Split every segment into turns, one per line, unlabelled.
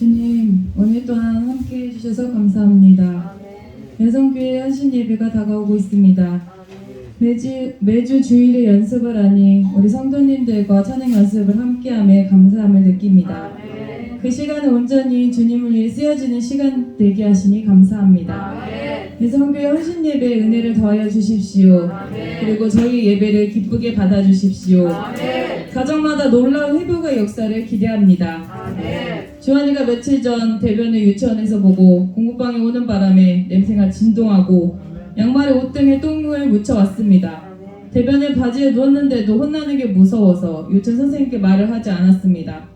주님, 오늘 또한 함께 해주셔서 감사합니다. 여성교회 하신 예배가 다가오고 있습니다. 매주 주일에 연습을 하니 우리 성도님들과 찬양 연습을 함께함에 감사함을 느낍니다. 그 시간을 온전히 주님을 위해 쓰여지는 시간 되게 하시니 감사합니다. 여성교회 하신 예배에 은혜를 더하여 주십시오. 그리고 저희 예배를 기쁘게 받아주십시오. 가정마다 놀라운 회복의 역사를 기대합니다. 주한이가 며칠 전 대변을 유치원에서 보고 공부방에 오는 바람에 냄새가 진동하고 양말에 옷 등에 똥을 묻혀왔습니다. 대변을 바지에 누웠는데도 혼나는 게 무서워서 유치원 선생님께 말을 하지 않았습니다.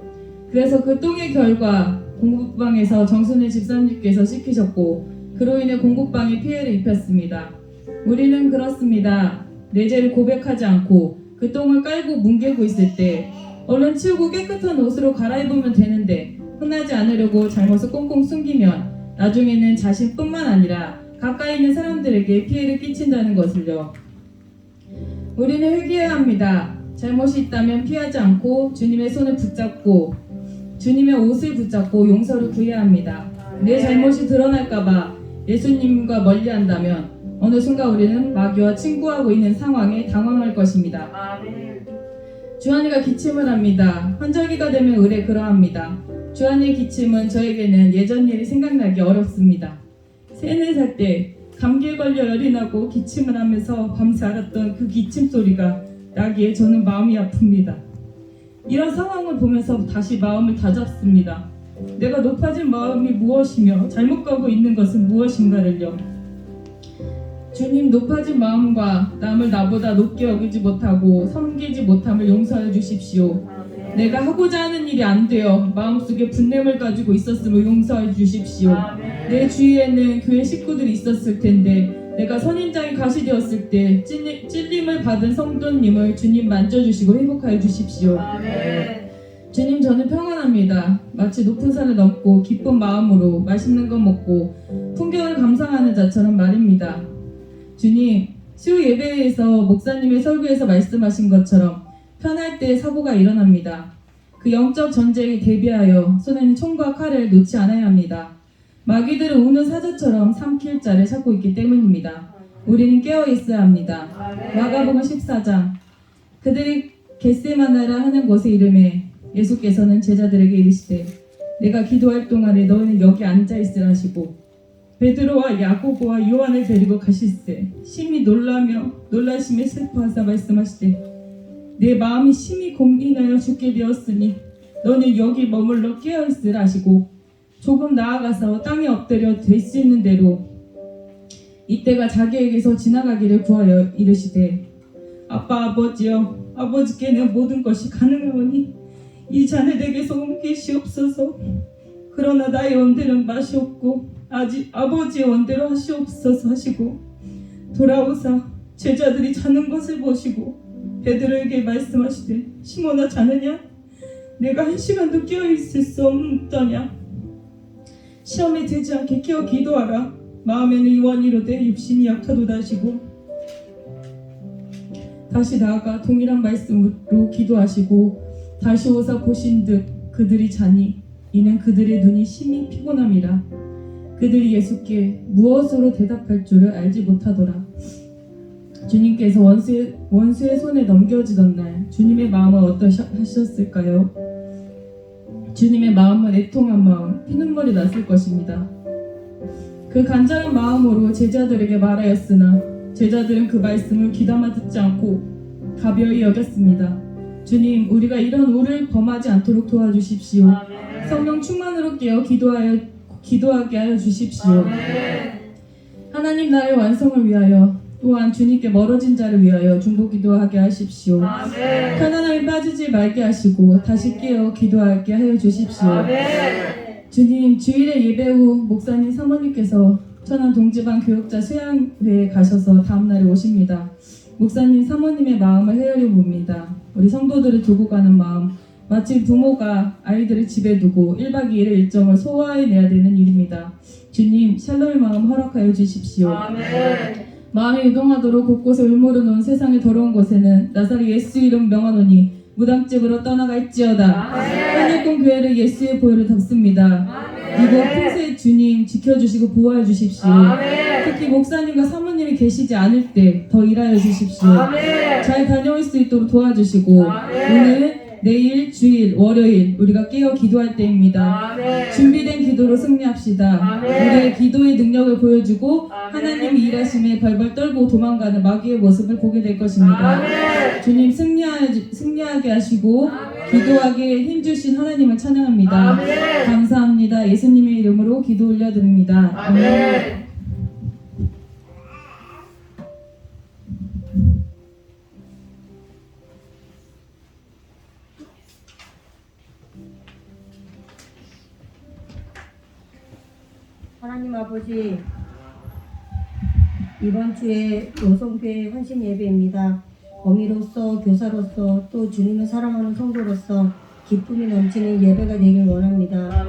그래서 그 똥의 결과 공부방에서 정순일 집사님께서 씻기셨고 그로 인해 공부방에 피해를 입혔습니다. 우리는 그렇습니다. 내 죄를 고백하지 않고 그 똥을 깔고 뭉개고 있을 때 얼른 치우고 깨끗한 옷으로 갈아입으면 되는데 혼나지 않으려고 잘못을 꽁꽁 숨기면 나중에는 자신뿐만 아니라 가까이 있는 사람들에게 피해를 끼친다는 것을요. 우리는 회개해야 합니다. 잘못이 있다면 피하지 않고 주님의 손을 붙잡고 주님의 옷을 붙잡고 용서를 구해야 합니다. 내 잘못이 드러날까봐 예수님과 멀리한다면 어느 순간 우리는 마귀와 친구하고 있는 상황에 당황할 것입니다. 주한이가 기침을 합니다. 환절기가 되면 의례 그러합니다. 주한이의 기침은 저에게는 예전 일이 생각나기 어렵습니다. 3-4살 때 감기에 걸려 열이 나고 기침을 하면서 밤새 앓았던 그 기침 소리가 나기에 저는 마음이 아픕니다. 이런 상황을 보면서 다시 마음을 다잡습니다. 내가 높아진 마음이 무엇이며 잘못 가고 있는 것은 무엇인가를요. 주님, 높아진 마음과 남을 나보다 높게 여기지 못하고 섬기지 못함을 용서해 주십시오. 내가 하고자 하는 일이 안 되어 마음속에 분냄을 가지고 있었음을 용서해 주십시오. 내 주위에는 교회 식구들이 있었을 텐데 내가 선인장이 가시되었을 때 찔림을 받은 성도님을 주님 만져주시고 회복하여 주십시오. 주님, 저는 평안합니다. 마치 높은 산을 넘고 기쁜 마음으로 맛있는 거 먹고 풍경을 감상하는 자처럼 말입니다. 주님, 수요 예배에서 목사님의 설교에서 말씀하신 것처럼 편할 때 사고가 일어납니다. 그 영적 전쟁에 대비하여 손에는 총과 칼을 놓지 않아야 합니다. 마귀들은 우는 사자처럼 삼킬 자를 찾고 있기 때문입니다. 우리는 깨어 있어야 합니다. 마가복음 14장, 그들이 겟세마나라 하는 곳에 이름에 예수께서는 제자들에게 이르시되 내가 기도할 동안에 너희는 여기 앉아있으라 하시고 베드로와 야고보와 요한을 데리고 가실세 심히 놀라심에 슬퍼하사 말씀하시되 내 마음이 심히 곤비하여 죽게 되었으니 너는 여기 머물러 깨어있으라 하시고 조금 나아가서 땅에 엎드려 될 수 있는 대로 이때가 자기에게서 지나가기를 구하여 이르시되 아빠 아버지여, 아버지께는 모든 것이 가능하오니 이 잔을 내게서 옮기시옵소서. 그러나 나의 원대는 마시옵고 아직 아버지의 원대로 하시옵소서 하시고 돌아오사 제자들이 자는 것을 보시고 베드로에게 말씀하시되 시몬아, 자느냐? 내가 1시간도 깨어있을 수 없더냐? 시험에 들지 않게 깨어 기도하라. 마음에는 유언이로되 육신이 약하도다 하시고 다시 나아가 동일한 말씀으로 기도하시고 다시 오사 보신 듯 그들이 자니 이는 그들의 눈이 심히 피곤함이라. 그들이 예수께 무엇으로 대답할 줄을 알지 못하더라. 주님께서 원수의 손에 넘겨지던 날 주님의 마음은 어떠하셨을까요? 주님의 마음은 애통한 마음, 피눈물이 났을 것입니다. 그 간절한 마음으로 제자들에게 말하였으나 제자들은 그 말씀을 귀담아 듣지 않고 가벼이 여겼습니다. 주님, 우리가 이런 오를 범하지 않도록 도와주십시오. 성령 충만으로 깨어 기도하게 하여 주십시오. 하나님 나라의 완성을 위하여 또한 주님께 멀어진 자를 위하여 중보 기도하게 하십시오. 편안함에 빠지지 말게 하시고 다시 깨어 기도하게 하여 주십시오. 주님, 주일에 예배 후 목사님 사모님께서 천안 동지방 교육자 수양회에 가셔서 다음날에 오십니다. 목사님 사모님의 마음을 헤아려 봅니다. 우리 성도들을 두고 가는 마음, 마치 부모가 아이들을 집에 두고 1박 2일의 일정을 소화해내야 되는 일입니다. 주님, 샬롬의 마음 허락하여 주십시오. 마음이 유동하도록 곳곳에 울무르 놓은 세상의 더러운 곳에는 나사렛 예수 이름 명하노니 무당집으로 떠나갈지어다. 하늘꾼 교회를 예수의 보혈을 덮습니다. 이곳 평생 주님 지켜주시고 보호해 주십시오. 특히 목사님과 사모님이 계시지 않을 때 더 일하여 주십시오. 잘 다녀올 수 있도록 도와주시고 오늘 내일 주일 월요일 우리가 깨어 기도할 때입니다. 준비된 기도로 승리합시다. 우리의 기도의 능력을 보여주고 하나님이 일하심에 벌벌 떨고 도망가는 마귀의 모습을 보게 될 것입니다. 주님 승리하게 하시고 기도하게 힘주신 하나님을 찬양합니다. 감사합니다. 예수님의 이름으로 기도 올려드립니다. 아멘.
하나님 아버지, 이번 주에 요성교회 헌신 예배입니다. 어미로서, 교사로서, 또 주님을 사랑하는 성도로서 기쁨이 넘치는 예배가 되길 원합니다.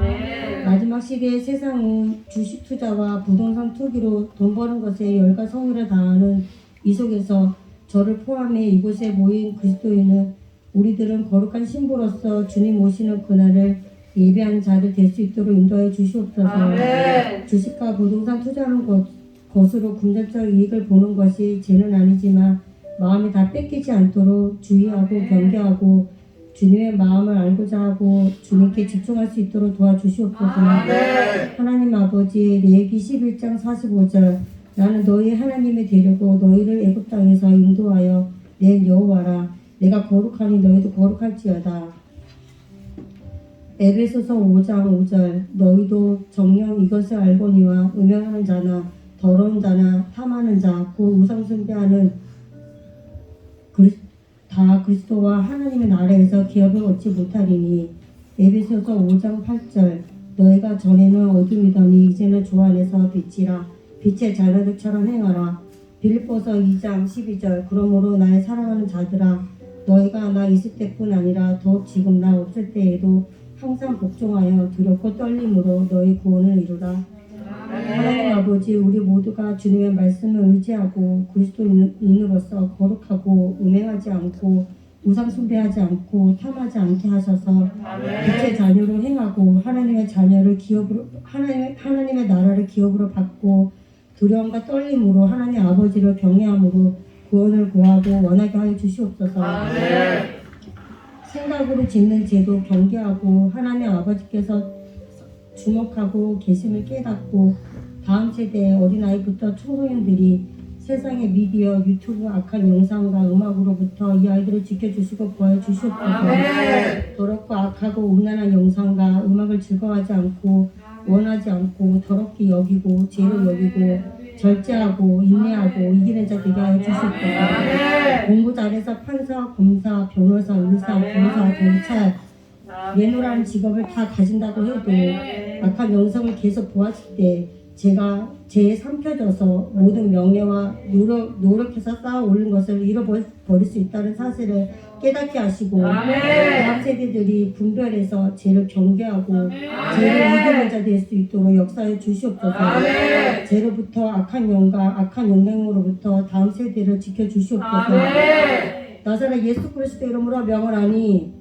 마지막 시대의 세상은 주식 투자와 부동산 투기로 돈 버는 것에 열과 성의를 다하는 이 속에서 저를 포함해 이곳에 모인 그리스도인은 우리들은 거룩한 신부로서 주님 오시는 그날을 예배하는 자들 될 수 있도록 인도해 주시옵소서. 주식과 부동산 투자하는 것으로 금전적 이익을 보는 것이 죄는 아니지만 마음이 다 뺏기지 않도록 주의하고 경계하고 주님의 마음을 알고자 하고 주님께 집중할 수 있도록 도와주시옵소서. 하나님 아버지, 레위기 11장 45절 나는 너희 하나님이 되려고 너희를 애굽 땅에서 인도하여 낸 여호와라. 내가 거룩하니 너희도 거룩할지어다. 에베소서 5장 5절 너희도 정녕 이것을 알거니와 음행하는 자나 더러운 자나 탐하는 자 곧 우상 숭배하는 다 그리스도와 하나님의 나라에서 기업을 얻지 못하리니. 에베소서 5장 8절 너희가 전에는 어둠이더니 이제는 주 안에서 빛이라. 빛의 자녀들처럼 행하라. 빌립보서 2장 12절 그러므로 나의 사랑하는 자들아 너희가 나 있을 때뿐 아니라 더욱 지금 나 없을 때에도 항상 복종하여 두렵고 떨림으로 너희 구원을 이루라. 하나님 아버지, 우리 모두가 주님의 말씀을 의지하고 그리스도인으로서 거룩하고 음행하지 않고 우상 숭배하지 않고 탐하지 않게 하셔서 빛의 자녀로 행하고 하나님의 자녀를 기업으로 하나님의 나라를 기업으로 받고 두려움과 떨림으로 하나님 아버지를 경외함으로 구원을 구하고 원하게 하여 주시옵소서. 생각으로 짓는 죄도 경계하고 하나님 아버지께서 주목하고 계심을 깨닫고 다음 세대의 어린아이부터 청소년들이 세상의 미디어, 유튜브 악한 영상과 음악으로부터 이 아이들을 지켜주시고 구하여 주시옵소서. 더럽고 악하고 음란한 영상과 음악을 즐거워하지 않고 원하지 않고 더럽게 여기고 죄를 여기고 절제하고 인내하고 이기는 자 되게 하여 주시옵소서. 공부 잘해서 판사, 검사, 변호사, 의사, 교사, 경찰, 예노라는 직업을 다 가진다고 해도 악한 영상을 계속 보았을 때 죄에 삼켜져서 모든 명예와 노력해서 쌓아 올린 것을 잃어버릴 수 있다는 사실을 깨닫게 하시고 다음 세대들이 분별해서 죄를 경계하고 죄를 이기는 자 될 수 있도록 역사해 주시옵소서. 죄로부터 악한 영과 악한 영향으로부터 다음 세대를 지켜주시옵소서. 나사렛 예수 그리스도 이름으로 명하노니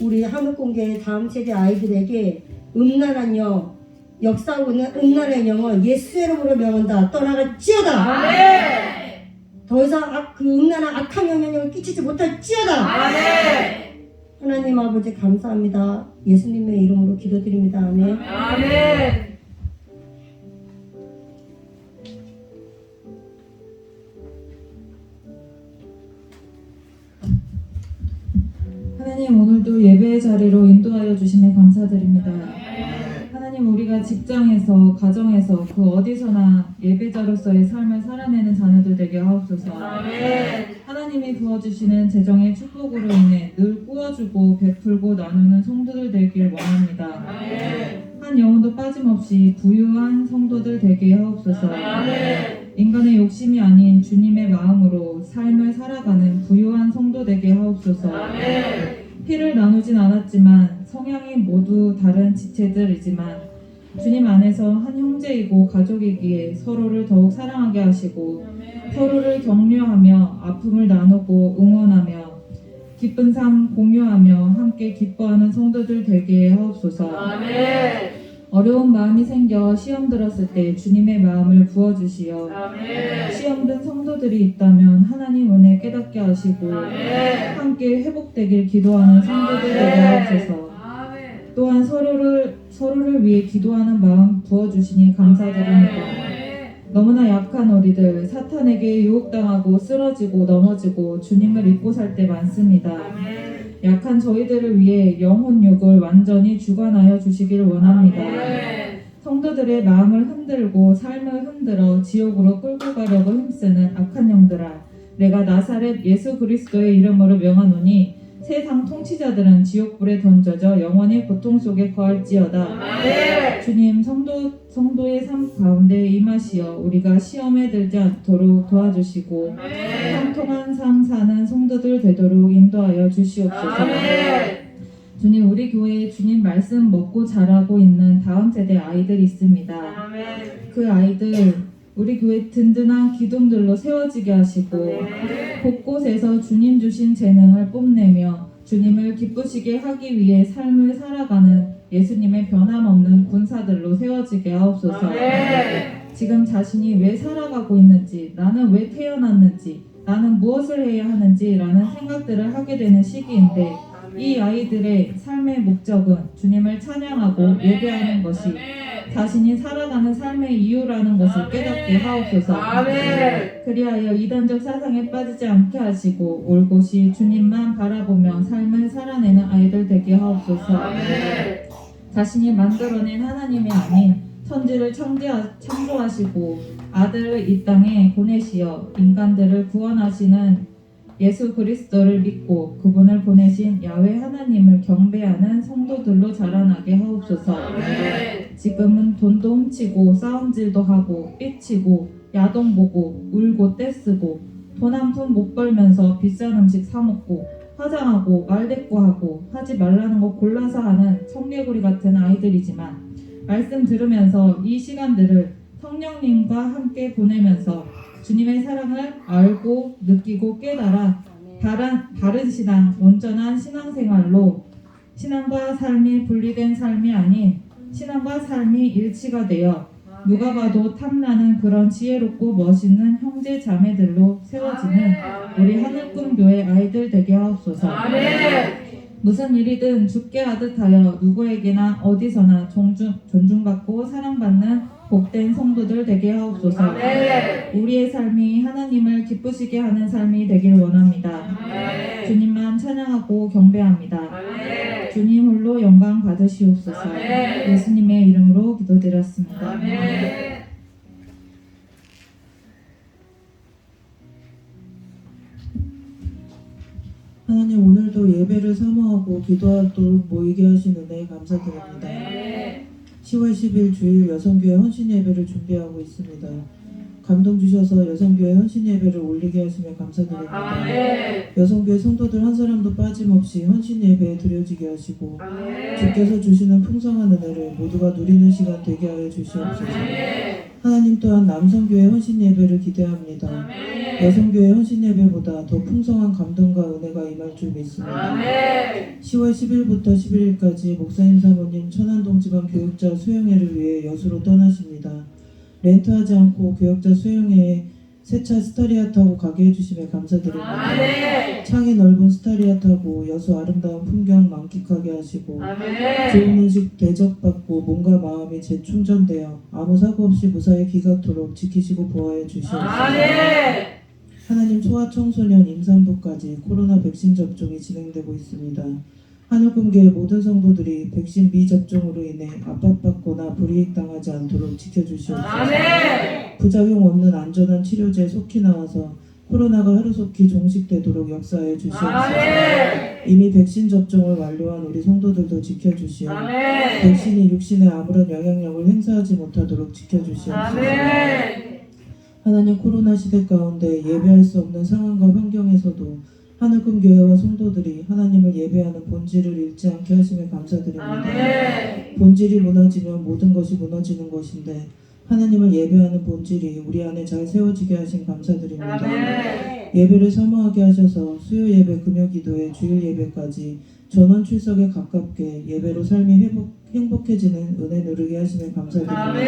우리 한국공교회 다음 세대 아이들에게 음란한 영, 역사하고는 음란한 영은 예수 이름으로 명한다. 떠나갈지어다. 더 이상 그 음란한 악한 영향력을 끼치지 못할지어다. 하나님 아버지 감사합니다. 예수님의 이름으로 기도드립니다. 아멘.
하나님, 오늘도 예배의 자리로 인도하여 주심에 감사드립니다. 하나님, 우리가 직장에서, 가정에서, 그 어디서나 예배자로서의 삶을 살아내는 자녀들 되게 하옵소서. 하나님이 부어주시는 재정의 축복으로 인해 늘 꾸어주고 베풀고 나누는 성도들 되길 원합니다. 한 영혼도 빠짐없이 부유한 성도들 되게 하옵소서. 인간의 욕심이 아닌 주님의 마음으로 삶을 살아가는 부유한 성도 되게 하옵소서. 피를 나누진 않았지만 성향이 모두 다른 지체들이지만 주님 안에서 한 형제이고 가족이기에 서로를 더욱 사랑하게 하시고 서로를 격려하며 아픔을 나누고 응원하며 기쁜 삶 공유하며 함께 기뻐하는 성도들 되게 하옵소서.
아멘.
어려운 마음이 생겨 시험 들었을 때 주님의 마음을 부어주시어
아멘.
시험 든 성도들이 있다면 하나님 은혜 깨닫게 하시고
아멘.
함께 회복되길 기도하는 성도들 되게 하옵소서.
아멘.
또한 서로를 위해 기도하는 마음 부어주시니 감사드립니다. 너무나 약한 우리들 사탄에게 유혹당하고 쓰러지고 넘어지고 주님을 잊고 살 때 많습니다.
아멘.
약한 저희들을 위해 영혼육을 완전히 주관하여 주시길 원합니다.
아멘.
성도들의 마음을 흔들고 삶을 흔들어 지옥으로 끌고 가려고 힘쓰는 악한 영들아, 내가 나사렛 예수 그리스도의 이름으로 명하노니 세상 통치자들은 지옥불에 던져져 영원히 고통 속에 거할지어다.
아멘.
주님, 성도의 삶 가운데 임하시어 우리가 시험에 들지 않도록 도와주시고 형통한 삶 사는 성도들 되도록 인도하여 주시옵소서.
아멘.
주님, 우리 교회에 주님 말씀 먹고 자라고 있는 다음 세대 아이들이 있습니다.
아멘.
그 아이들 우리 교회 든든한 기둥들로 세워지게 하시고 곳곳에서 주님 주신 재능을 뽐내며 주님을 기쁘시게 하기 위해 삶을 살아가는 예수님의 변함없는 군사들로 세워지게 하옵소서. 지금 자신이 왜 살아가고 있는지, 나는 왜 태어났는지, 나는 무엇을 해야 하는지라는 생각들을 하게 되는 시기인데 이 아이들의 삶의 목적은 주님을 찬양하고 예배하는 것이 자신이 살아가는 삶의 이유라는 것을 깨닫게 하옵소서.
아멘.
그리하여 이단적 사상에 빠지지 않게 하시고 올곧이 주님만 바라보며 삶을 살아내는 아이들 되게 하옵소서.
아멘.
자신이 만들어낸 하나님이 아닌 천지를 창조하시고 아들을 이 땅에 보내시어 인간들을 구원하시는 예수 그리스도를 믿고 그분을 보내신 야훼 하나님을 경배하는 성도들로 자라나게 하옵소서. 지금은 돈도 훔치고 싸움질도 하고 삐치고 야동 보고 울고 떼쓰고 돈 한 푼 못 벌면서 비싼 음식 사 먹고 화장하고 말대꾸하고 하지 말라는 거 골라서 하는 청개구리 같은 아이들이지만 말씀 들으면서 이 시간들을 성령님과 함께 보내면서 주님의 사랑을 알고 느끼고 깨달아 바른 신앙, 온전한 신앙생활로 신앙과 삶이 분리된 삶이 아닌 신앙과 삶이 일치가 되어 누가 봐도 탐나는 그런 지혜롭고 멋있는 형제 자매들로 세워지는 우리 하늘꿈교회 아이들 되게 하옵소서. 무슨 일이든 죽게 하듯 하여 누구에게나 어디서나 존중받고 사랑받는 복된 성도들 되게 하옵소서. 우리의 삶이 하나님을 기쁘시게 하는 삶이 되길 원합니다. 주님만 찬양하고 경배합니다. 주님 홀로 영광 받으시옵소서. 예수님의 이름으로 기도드렸습니다.
하나님, 오늘도 예배를 사모하고 기도하도록 모이게 하신 은혜에 감사드립니다. 10월 10일 주일 여성교회 헌신 예배를 준비하고 있습니다. 감동 주셔서 여성교회 헌신 예배를 올리게 하시며 감사드립니다. 여성교회 성도들 한 사람도 빠짐없이 헌신 예배에 드려지게 하시고 주께서 주시는 풍성한 은혜를 모두가 누리는 시간 되게 하여 주시옵소서. 하나님 또한 남성교회 헌신 예배를 기대합니다. 여성교회 헌신 예배보다 더 풍성한 감동과 은혜가 임할 줄 믿습니다. 10월 10일부터 11일까지 목사님 사모님 천안동 지방 교육자 수영회를 위해 여수로 떠나십니다. 렌트하지 않고 교역자 수영회에 새 차 스타리아 타고 가게 해주심에 감사드립니다. 창이 넓은 스타리아 타고 여수 아름다운 풍경 만끽하게 하시고 좋은 음식 대접받고 몸과 마음이 재충전되어 아무 사고 없이 무사히 귀가토록 지키시고 보호해 주시옵소서. 하나님, 소아청소년 임산부까지 코로나 백신 접종이 진행되고 있습니다. 하늘꿈교회 모든 성도들이 백신 미접종으로 인해 압박받거나 불이익 당하지 않도록 지켜주시옵소서. 부작용 없는 안전한 치료제 속히 나와서 코로나가 하루속히 종식되도록 역사해 주시옵소서. 이미 백신 접종을 완료한 우리 성도들도 지켜주시오. 백신이 육신에 아무런 영향력을 행사하지 못하도록 지켜주시옵소서. 하나님, 코로나 시대 가운데 예배할 수 없는 상황과 환경에서도 하늘꿈교회와 성도들이 하나님을 예배하는 본질을 잃지 않게 하심에 감사드립니다. 본질이 무너지면 모든 것이 무너지는 것인데 하나님을 예배하는 본질이 우리 안에 잘 세워지게 하신 감사드립니다.
아멘.
예배를 사모하게 하셔서 수요 예배, 금요 기도회, 주일 예배까지 전원 출석에 가깝게 예배로 삶이 행복해지는 은혜 누리게 하시면 감사드립니다.
아멘.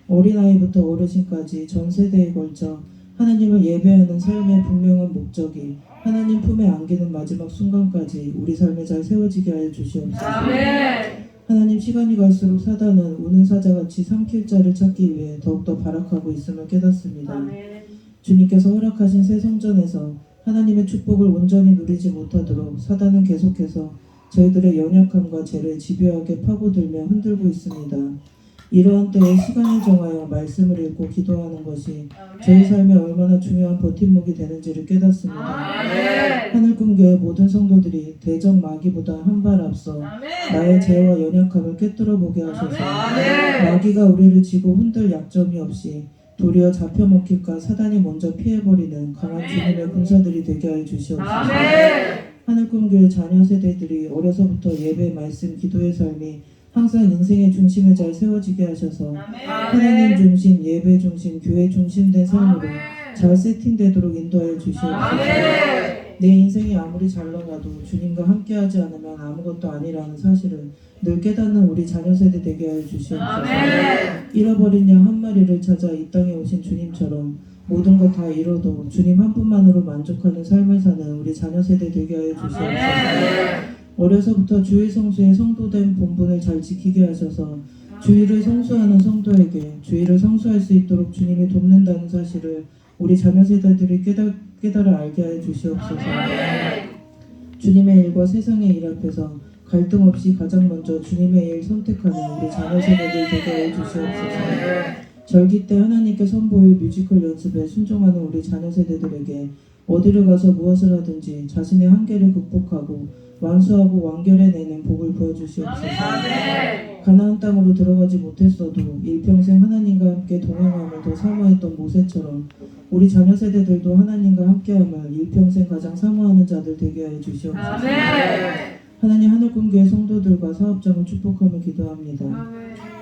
어린아이부터 어르신까지 전 세대에 걸쳐 하나님을 예배하는 삶의 분명한 목적이 하나님 품에 안기는 마지막 순간까지 우리 삶에 잘 세워지게 하여 주시옵소서.
아멘.
하나님, 시간이 갈수록 사단은 우는 사자같이 삼킬 자를 찾기 위해 더욱더 발악하고 있음을 깨닫습니다.
아멘.
주님께서 허락하신 새 성전에서 하나님의 축복을 온전히 누리지 못하도록 사단은 계속해서 저희들의 연약함과 죄를 집요하게 파고들며 흔들고 있습니다. 이러한 때에 시간을 정하여 말씀을 읽고 기도하는 것이 저희 삶에 얼마나 중요한 버팀목이 되는지를 깨닫습니다.
아멘.
하늘꿈교회 모든 성도들이 대적 마귀보다 한 발 앞서 나의 죄와 연약함을 꿰뚫어 보게 하셔서
아멘.
마귀가 우리를 지고 흔들 약점이 없이 도리어 잡혀먹힐까 사단이 먼저 피해버리는 강한 주님의 군사들이 되게 하여 주시옵소서.
아멘.
하늘꿈교회 자녀 세대들이 어려서부터 예배, 말씀, 기도의 삶이 항상 인생의 중심에 잘 세워지게 하셔서 하나님 중심, 예배 중심, 교회 중심된 삶으로 잘 세팅되도록 인도하여 주시옵소서.
아멘.
내 인생이 아무리 잘 나가도 주님과 함께하지 않으면 아무것도 아니라는 사실을 늘 깨닫는 우리 자녀 세대 되게 하여 주시옵소서.
아멘.
잃어버린 양 한 마리를 찾아 이 땅에 오신 주님처럼 모든 것 다 잃어도 주님 한 분만으로 만족하는 삶을 사는 우리 자녀 세대 되게 하여 주시옵소서. 어려서부터 주일 성수의 성도된 본분을 잘 지키게 하셔서 주일을 성수하는 성도에게 주일을 성수할 수 있도록 주님이 돕는다는 사실을 우리 자녀 세대들이 깨달아 알게 하여 주시옵소서. 주님의 일과 세상의 일 앞에서 갈등 없이 가장 먼저 주님의 일 선택하는 우리 자녀 세대들 되게 하여 주시옵소서. 절기 때 하나님께 선보일 뮤지컬 연습에 순종하는 우리 자녀 세대들에게 어디를 가서 무엇을 하든지 자신의 한계를 극복하고 완수하고 완결해내는 복을 부어주시옵소서. 가나안 땅으로 들어가지 못했어도 일평생 하나님과 함께 동행함을 더 사모했던 모세처럼 우리 자녀 세대들도 하나님과 함께함을 일평생 가장 사모하는 자들 되게 하여 주시옵소서. 하나님, 하늘꿈교회 성도들과 사업장을 축복하며 기도합니다.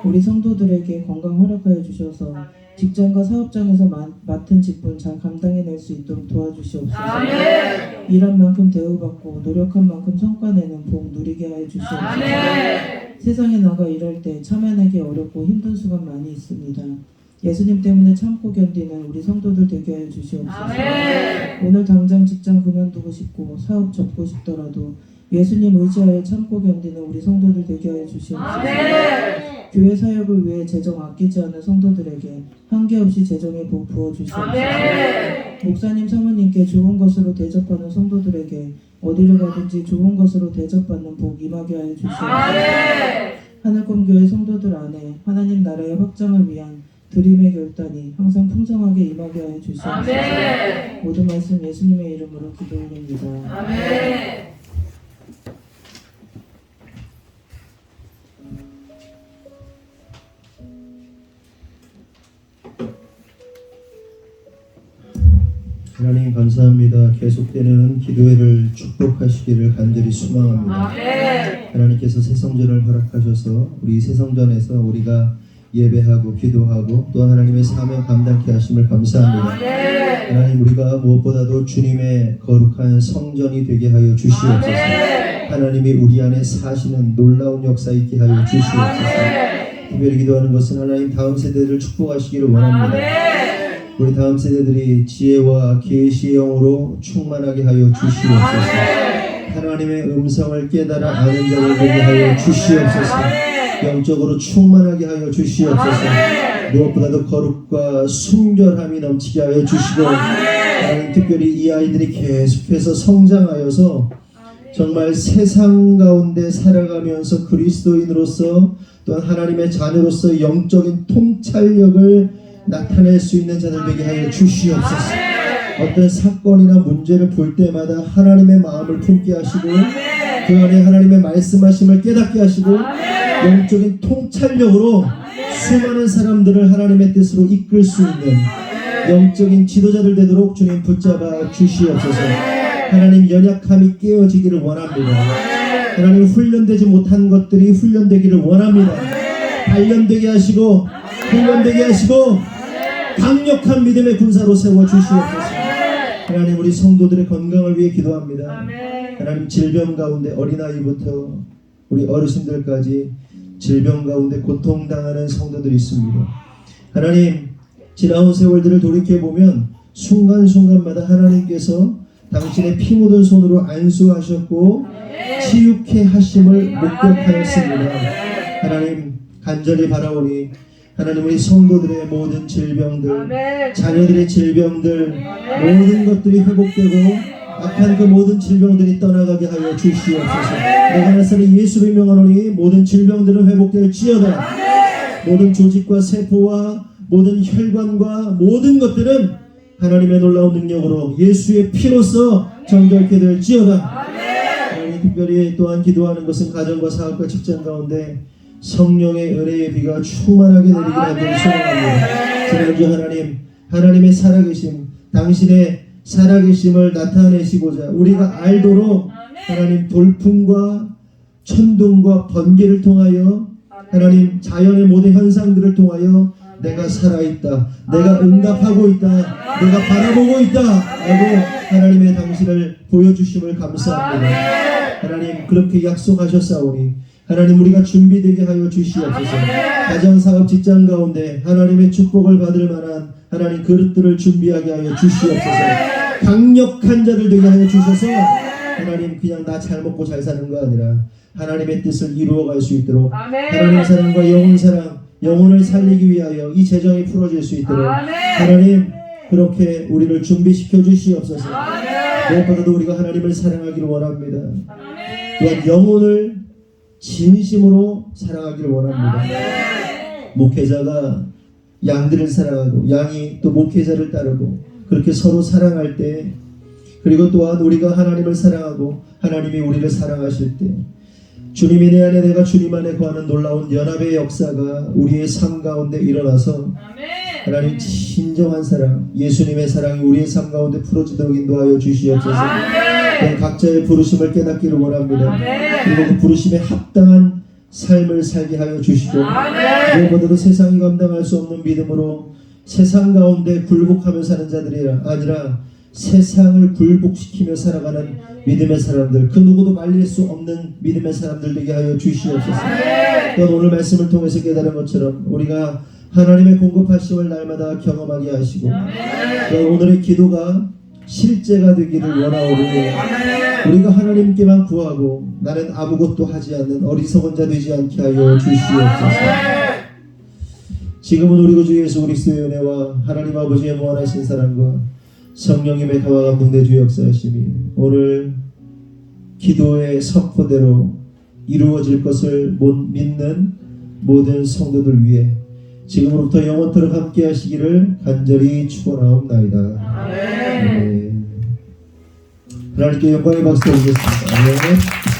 우리 성도들에게 건강 허락하여 주셔서 직장과 사업장에서 맡은 직분 잘 감당해낼 수 있도록 도와주시옵소서. 일한 만큼 대우받고 노력한 만큼 성과내는 복 누리게 하여 주시옵소서. 세상에 나가 일할 때 참아내기 어렵고 힘든 순간 많이 있습니다. 예수님 때문에 참고 견디는 우리 성도들 되게 하여 주시옵소서. 오늘 당장 직장 그만두고 싶고 사업 접고 싶더라도 예수님 의지하여 참고 견디는 우리 성도들 되게 하여 주시옵소서. 교회 사역을 위해 재정 아끼지 않은 성도들에게 한계없이 재정의 복 부어주시옵소서. 목사님, 사모님께 좋은 것으로 대접하는 성도들에게 어디를 가든지 좋은 것으로 대접받는 복 임하게 하여 주시옵소서. 하늘꿈교회 성도들 안에 하나님 나라의 확장을 위한 드림의 결단이 항상 풍성하게 임하게 하여 주시옵소서. 모든 말씀 예수님의 이름으로 기도 올립니다.
하나님 감사합니다. 계속되는 기도회를 축복하시기를 간절히 소망합니다. 하나님께서 새 성전을 허락하셔서 우리 새 성전에서 우리가 예배하고 기도하고 또 하나님의 사명 감당케 하심을 감사합니다. 하나님, 우리가 무엇보다도 주님의 거룩한 성전이 되게 하여 주시옵소서. 하나님이 우리 안에 사시는 놀라운 역사 있게 하여 주시옵소서. 특별히 기도하는 것은 하나님 다음 세대들을 축복하시기를 원합니다. 우리 다음 세대들이 지혜와 계시의 영으로 충만하게 하여 주시옵소서. 하나님의 음성을 깨달아 아는 자를 되게 하여 주시옵소서. 영적으로 충만하게 하여 주시옵소서. 무엇보다도 거룩과 순결함이 넘치게 하여 주시고 하나님, 특별히 이 아이들이 계속해서 성장하여서 정말 세상 가운데 살아가면서 그리스도인으로서 또한 하나님의 자녀로서 영적인 통찰력을 나타낼 수 있는 자들 되게 하여 주시옵소서. 어떤 사건이나 문제를 볼 때마다 하나님의 마음을 품게 하시고 그 안에 하나님의 말씀하심을 깨닫게 하시고 영적인 통찰력으로 수많은 사람들을 하나님의 뜻으로 이끌 수 있는 영적인 지도자들 되도록 주님 붙잡아 주시옵소서. 하나님, 연약함이 깨어지기를 원합니다. 하나님, 훈련되지 못한 것들이 훈련되기를 원합니다. 단련되게 하시고 훈련되게 하시고 강력한 믿음의 군사로 세워주시옵소서. 하나님 우리 성도들의 건강을 위해 기도합니다. 하나님 질병 가운데 어린아이부터 우리 어르신들까지 질병 가운데 고통당하는 성도들이 있습니다. 하나님 지나온 세월들을 돌이켜보면 순간순간마다 하나님께서 당신의 피 묻은 손으로 안수하셨고 치유케 하심을 목격하였습니다. 하나님 간절히 바라오니 하나님 우리 성도들의 모든 질병들, 자녀들의 질병들, 모든 것들이 회복되고 악한 그 모든 질병들이 떠나가게 하여 주시옵소서. 내가 나사렛 예수를 명하노니 모든 질병들은 회복될지어다. 모든 조직과 세포와 모든 혈관과 모든 것들은 하나님의 놀라운 능력으로 예수의 피로써 정결케 될지어다. 하나님 특별히 또한 기도하는 것은 가정과 사업과 직장 가운데 성령의 은혜의 비가 충만하게 내리기를 간절히 소원합니다. 지난주 하나님의 살아계심, 당신의 살아계심을 나타내시고자 우리가 알도록 하나님 돌풍과 천둥과 번개를 통하여 하나님 자연의 모든 현상들을 통하여 내가 살아있다, 내가 응답하고 있다, 내가 바라보고 있다 라고 하나님의 당신을 보여주심을 감사합니다. 하나님 그렇게 약속하셨사오니 하나님 우리가 준비되게 하여 주시옵소서. 가정, 사업, 직장 가운데 하나님의 축복을 받을 만한 하나님 그릇들을 준비하게 하여 주시옵소서. 강력한 자들 되게 하여 주셔서 하나님 그냥 나 잘 먹고 잘 사는 거 아니라 하나님의 뜻을 이루어갈 수 있도록 하나님의 사랑과 영혼 사랑, 영혼을 살리기 위하여 이 재정이 풀어질 수 있도록 하나님 그렇게 우리를 준비시켜 주시옵소서. 무엇보다도 우리가 하나님을 사랑하기를 원합니다. 또한 영혼을 진심으로 사랑하기를 원합니다. 목회자가 양들을 사랑하고 양이 또 목회자를 따르고 그렇게 서로 사랑할 때, 그리고 또한 우리가 하나님을 사랑하고 하나님이 우리를 사랑하실 때 주님이 내 안에 내가 주님 안에 거하는 놀라운 연합의 역사가 우리의 삶 가운데 일어나서 하나님 진정한 사랑, 예수님의 사랑이 우리의 삶 가운데 풀어지도록 인도하여 주시옵소서. 각자의 부르심을 깨닫기를 원합니다. 그리고 그 부르심에 합당한 삶을 살게 하여 주시고 무엇보다도 세상이 감당할 수 없는 믿음으로 세상 가운데 굴복하며 사는 자들이 아니라 세상을 굴복시키며 살아가는 믿음의 사람들, 그 누구도 말릴 수 없는 믿음의 사람들 되게 하여 주시옵소서. 또한 오늘 말씀을 통해서 깨달은 것처럼 우리가 하나님의 공급하심을 날마다 경험하게 하시고 또한 오늘의 기도가 실제가 되기를 원하오니 우리가 하나님께만 구하고 나는 아무것도 하지 않는 어리석은 자 되지 않게 하여 주시옵소서. 지금은 우리 구주 예수 그리스도의 은혜와 하나님 아버지의 무한하신 사랑과 성령님의 감화 감동대 주 역사하심이 오늘 기도의 선포대로 이루어질 것을 못 믿는 모든 성도들 위해 지금으로부터 영원토록 함께 하시기를 간절히 축원하옵나이다. 아멘. 하나님께 영광의 박수 드리겠습니다. 아멘.